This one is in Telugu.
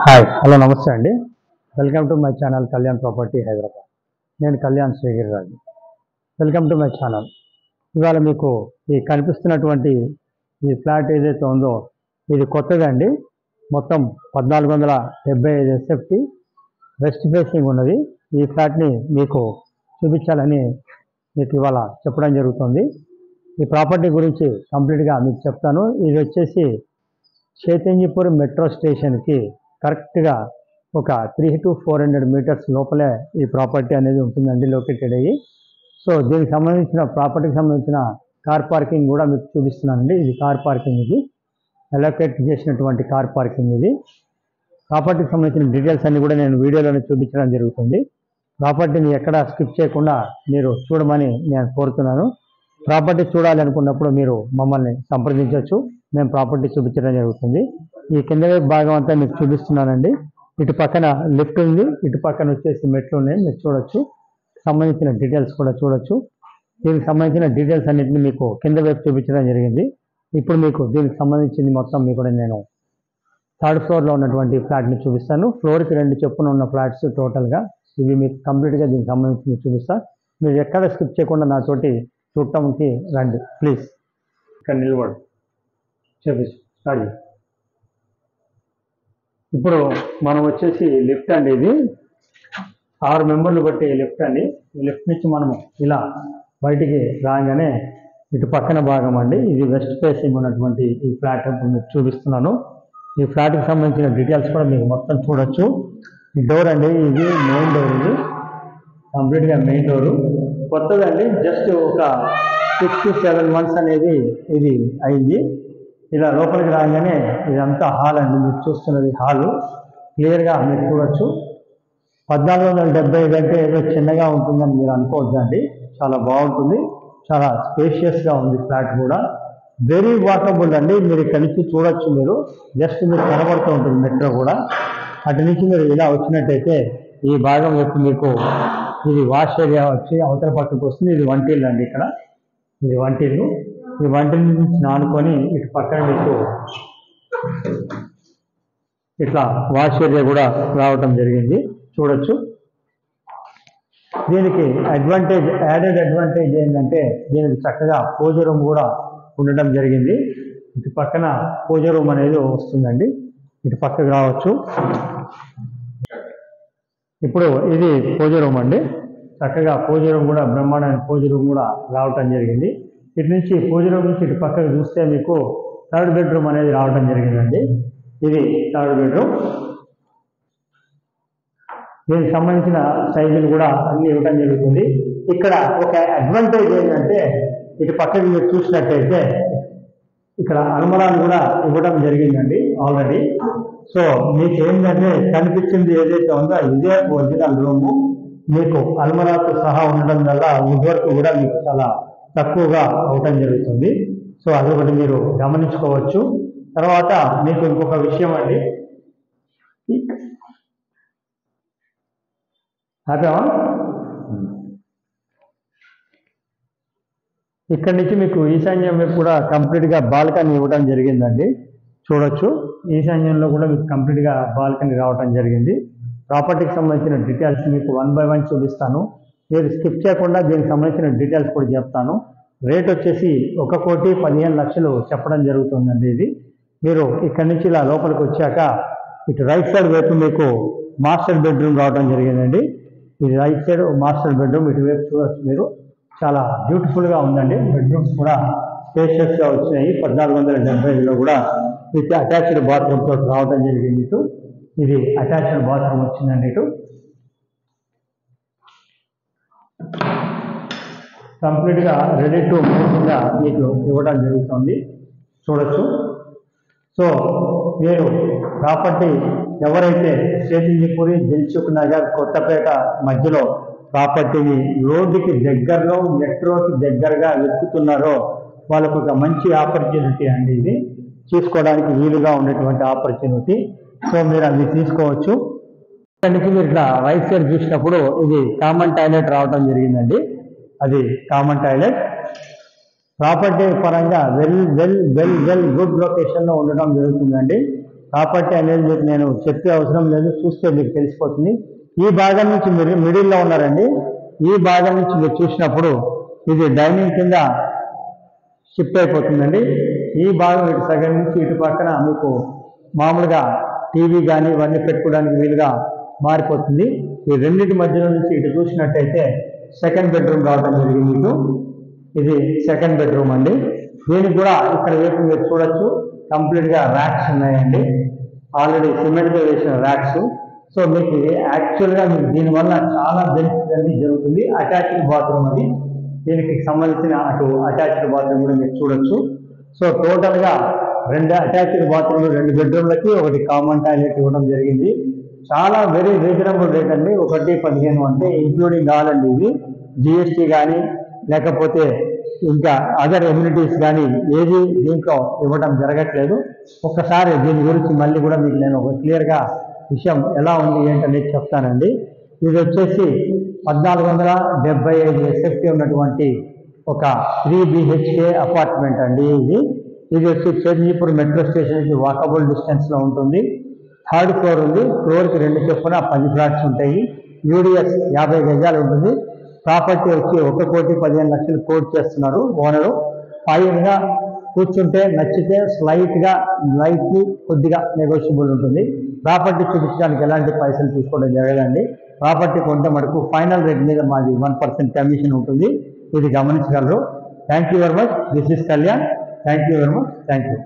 హాయ్ హలో నమస్తే అండి. Welcome to my channel Kalyan property Hyderabad. నేను Kalyan Srigiriraju. Welcome to my channel. ఇవాళ మీకు ఈ కనిపిస్తున్నటువంటి ఈ ఫ్లాట్ ఏదైతే ఉందో ఇది కొత్తదండి. మొత్తం 1475 ఎస్ఎఫ్టీ వెస్ట్ ఫేసింగ్ ఉన్నది. ఈ ఫ్లాట్ని మీకు చూపించాలని మీకు ఇవాళ చెప్పడం జరుగుతుంది. ఈ ప్రాపర్టీ గురించి కంప్లీట్గా మీకు చెప్తాను. ఇది వచ్చేసి చైతన్యపూర్ మెట్రో స్టేషన్కి కరెక్ట్గా ఒక 300 to 400 మీటర్స్ లోపలే ఈ ప్రాపర్టీ అనేది ఉంటుందండి లొకేటెడ్ అయ్యి. సో దీనికి సంబంధించిన ప్రాపర్టీకి సంబంధించిన కార్ పార్కింగ్ కూడా మీకు చూపిస్తున్నానండి. ఇది కార్ పార్కింగ్, ఇది అలొకేట్ చేసినటువంటి కార్ పార్కింగ్. ఇది ప్రాపర్టీకి సంబంధించిన డీటెయిల్స్ అన్ని కూడా నేను వీడియోలోనే చూపించడం జరుగుతుంది. ప్రాపర్టీని ఎక్కడ స్కిప్ చేయకుండా మీరు చూడమని నేను కోరుతున్నాను. ప్రాపర్టీ చూడాలి అనుకున్నప్పుడు మీరు మమ్మల్ని సంప్రదించవచ్చు. మేము ప్రాపర్టీ చూపించడం జరుగుతుంది. ఈ కింద వైపు భాగం అంతా మీకు చూపిస్తున్నానండి. ఇటు పక్కన లిఫ్ట్ ఉంది, ఇటు పక్కన వచ్చేసి మెట్లు ఉన్నాయి, మీరు చూడొచ్చు. సంబంధించిన డీటెయిల్స్ కూడా చూడొచ్చు. దీనికి సంబంధించిన డీటెయిల్స్ అన్నింటినీ మీకు కింద వైపు చూపించడం జరిగింది. ఇప్పుడు మీకు దీనికి సంబంధించింది మొత్తం మీకు కూడా నేను 3rd ఫ్లోర్లో ఉన్నటువంటి ఫ్లాట్ని చూపిస్తాను. ఫ్లోర్కి 2 చొప్పున ఉన్న ఫ్లాట్స్ టోటల్గా ఇవి మీకు కంప్లీట్గా దీనికి సంబంధించి చూపిస్తాను. మీరు ఎక్కడ స్కిప్ చేయకుండా నాతోటి చూడటానికి రండి ప్లీజ్. ఇక్కడ నిలబడు చూపిస్తాను. స్టార్ట్ చేయి. ఇప్పుడు మనం వచ్చేసి లిఫ్ట్ అండి. ఇది 6 మెంబర్లు బట్టి లిఫ్ట్ అండి. ఈ లిఫ్ట్ నుంచి మనము ఇలా బయటికి రాగానే ఇటు పక్కన భాగం అండి. ఇది వెస్ట్ ఫేసింగ్ ఉన్నటువంటి ఈ ఫ్లాట్ మీకు చూపిస్తున్నాను. ఈ ఫ్లాట్కి సంబంధించిన డీటెయిల్స్ కూడా మీకు మొత్తం చూడొచ్చు. ఈ డోర్ అండి, ఇది మెయిన్ డోర్. ఇది కంప్లీట్గా మెయిన్ డోరు కొత్తదండి. జస్ట్ ఒక 6 to 7 months అనేది ఇది అయింది. ఇలా లోపలికి రాగానే ఇదంతా హాల్ అండి. మీరు చూస్తున్నది హాలు క్లియర్గా మీరు చూడొచ్చు. 1475 అంటే ఏదో చిన్నగా ఉంటుందని మీరు అనుకోవద్దండి. చాలా బాగుంటుంది, చాలా స్పేషియస్గా ఉంది ఫ్లాట్ కూడా. వెరీ వాకబుల్ అండి. మీరు ఇక్కడి నుంచి చూడొచ్చు. మీరు జస్ట్ మీరు కనబడుతూ ఉంటుంది మెట్రో కూడా. అటు నుంచి మీరు ఇలా వచ్చినట్టయితే ఈ భాగం వైపు మీకు ఇది వాష్ ఏరియా వచ్చి అవతల పక్కకు వస్తుంది. ఇది వంటిల్లు అండి. ఇక్కడ ఇది వంటిల్లు. ఈ వంటిల్లు నుంచి ఆనుకొని ఇటు పక్కన మీకు ఇట్లా వాష్ ఏరియా కూడా రావటం జరిగింది, చూడొచ్చు. దీనికి యాడెడ్ అడ్వాంటేజ్ ఏంటంటే దీనికి చక్కగా పూజ రూమ్ కూడా ఉండటం జరిగింది. ఇటు పక్కన పూజ రూమ్ అనేది వస్తుందండి. ఇటు పక్కకు రావచ్చు. ఇప్పుడు ఇది పూజ రూమ్ అండి. చక్కగా పూజ రూమ్ కూడా బ్రహ్మాండమైన పూజ రూమ్ కూడా రావటం జరిగింది. ఇటు నుంచి పూజ రూమ్ నుంచి ఇటు పక్కకు చూస్తే మీకు 3rd బెడ్రూమ్ అనేది రావటం జరిగిందండి. ఇది 3rd బెడ్రూమ్. దీనికి సంబంధించిన సైజులు కూడా అన్ని ఇవ్వడం జరుగుతుంది. ఇక్కడ ఒక అడ్వాంటేజ్ ఏంటంటే ఇటు పక్కకి మీరు చూసినట్టయితే ఇక్కడ అల్మరాలు కూడా ఇవ్వడం జరిగిందండి ఆల్రెడీ. సో మీకు ఏంటంటే కనిపించింది ఏదైతే ఉందో ఇదే ఒరిజినల్ రూము. మీకు అల్మరాతో సహా ఉండడం వల్ల వుడ్ వర్క్ కూడా మీకు చాలా తక్కువగా అవటం జరుగుతుంది. సో అదొకటి మీరు గమనించుకోవచ్చు. తర్వాత మీకు ఇంకొక విషయం అండి, ఇక్కడి నుంచి మీకు ఈశాన్యం వైపు కూడా కంప్లీట్గా బాల్కనీ ఇవ్వడం జరిగిందండి, చూడొచ్చు. ఈశాన్యంలో కూడా మీకు కంప్లీట్గా బాల్కనీ రావడం జరిగింది. ప్రాపర్టీకి సంబంధించిన డీటెయిల్స్ మీకు 1 by 1 చూపిస్తాను. మీరు స్కిప్ చేయకుండా దీనికి సంబంధించిన డీటెయిల్స్ కూడా చెప్తాను. రేట్ వచ్చేసి 1,15,00,000 చెప్పడం జరుగుతుందండి. ఇది మీరు ఇక్కడి నుంచి ఇలా లోపలికి వచ్చాక ఇటు రైట్ సైడ్ వైపు మీకు మాస్టర్ బెడ్రూమ్ రావడం జరిగిందండి. ఇది రైట్ సైడ్ మాస్టర్ బెడ్రూమ్. ఇటువైపు చూడొచ్చు మీరు. చాలా బ్యూటిఫుల్గా ఉందండి. బెడ్రూమ్స్ కూడా స్పేషియస్గా వచ్చినాయి. 1475లో కూడా విత్ అటాచ్డ్ బాత్రూమ్ తోటి రావడం జరిగింది. ఇటు ఇది అటాచ్డ్ బాత్రూమ్ వచ్చిందండి. ఇటు కంప్లీట్గా రెడీ టు మూవ్గా మీకు ఇవ్వడం జరుగుతుంది, చూడొచ్చు. సో మీరు ప్రాపర్టీ ఎవరైతే చైతన్యపురి, దిల్సుఖ్ నగర్, కొత్తపేట మధ్యలో ప్రాపర్టీని రోడ్డుకి దగ్గరలో మెట్రోకి దగ్గరగా వెతుకుతున్నారో వాళ్ళకు ఒక మంచి ఆపర్చునిటీ అండి. ఇది తీసుకోవడానికి వీలుగా ఉండేటువంటి ఆపర్చునిటీ. సో మీరు అది తీసుకోవచ్చు. ఇక్కడ నుంచి మీరు ఇట్లా రైట్ సైడ్ చూసినప్పుడు ఇది కామన్ టాయిలెట్ రావడం జరిగిందండి. అది కామన్ టాయిలెట్. ప్రాపర్టీ పరంగా వెల్ గుడ్ లొకేషన్లో ఉండడం జరుగుతుందండి. ప్రాపర్టీ అనేది మీకు నేను చెప్పే అవసరం లేదు, చూస్తే మీకు తెలిసిపోతుంది. ఈ భాగం నుంచి మీరు మిడిల్లో ఉన్నారండి. ఈ భాగం నుంచి మీరు చూసినప్పుడు ఇది డైనింగ్ కింద షిఫ్ట్ అయిపోతుందండి. ఈ భాగం ఇటు సగం నుంచి ఇటు పక్కన మీకు మామూలుగా టీవీ కానీ ఇవన్నీ పెట్టుకోవడానికి వీలుగా మారిపోతుంది. ఈ రెండింటి మధ్యలో నుంచి ఇటు చూసినట్టయితే సెకండ్ బెడ్రూమ్ రావడం జరిగింది. ఇటు ఇది సెకండ్ బెడ్రూమ్ అండి. దీనికి కూడా ఇక్కడ వైపు మీరు చూడొచ్చు, కంప్లీట్గా ర్యాక్స్ ఉన్నాయండి, ఆల్రెడీ సిమెంట్తో వేసిన ర్యాక్స్. సో మీకు యాక్చువల్గా మీకు దీనివల్ల చాలా బెనిఫిట్ అనేది జరుగుతుంది. అటాచ్డ్ బాత్రూమ్ అది, దీనికి సంబంధించిన అటు అటాచ్డ్ బాత్రూమ్ కూడా మీరు చూడొచ్చు. సో టోటల్గా 2 అటాచ్డ్ బాత్రూమ్లు 2 బెడ్రూమ్లకి 1 కామన్ టాయిలెట్ ఇవ్వడం జరిగింది. చాలా వెరీ రీజనబుల్ రేట్ అండి. 1,15 అంటే ఇంక్లూడింగ్ ఆల్ అండి. ఇది జిఎస్టీ కానీ లేకపోతే ఇంకా అదర్ ఎమ్యూనిటీస్ కానీ ఏది దీంట్లో ఇవ్వడం జరగట్లేదు. ఒక్కసారి దీని గురించి మళ్ళీ కూడా మీకు నేను ఒక క్లియర్గా విషయం ఎలా ఉంది ఏంటనేది చెప్తానండి. ఇది వచ్చేసి 1475 ఎస్ఎఫ్టీ ఉన్నటువంటి ఒక 3 BHK అపార్ట్మెంట్ అండి. ఇది వచ్చి చేంజీపూర్ మెట్రో స్టేషన్కి వాకబుల్ డిస్టెన్స్లో ఉంటుంది. 3rd ఫ్లోర్ ఉంది. ఫ్లోర్కి 2 చొప్పున 10 ఫ్లాట్స్ ఉంటాయి. యూడిఎస్ 50 గజాలు ఉంటుంది. ప్రాపర్టీ వచ్చి 1,15,00,000 కోట్ చేస్తున్నారు ఓనరు. ఫైన్గా కూర్చుంటే నచ్చితే లైట్లీ కొద్దిగా నెగోషియబుల్ ఉంటుంది. ప్రాపర్టీ చూపించడానికి ఎలాంటి పైసలు తీసుకోవడం జరగదండి. ప్రాపర్టీ కొంటే మటుకు ఫైనల్ రేట్ మీద మాది 1% కమిషన్ ఉంటుంది. ఇది గమనించగలరు. Thank you very much. This is Kalyan. Thank you very much. Thank you.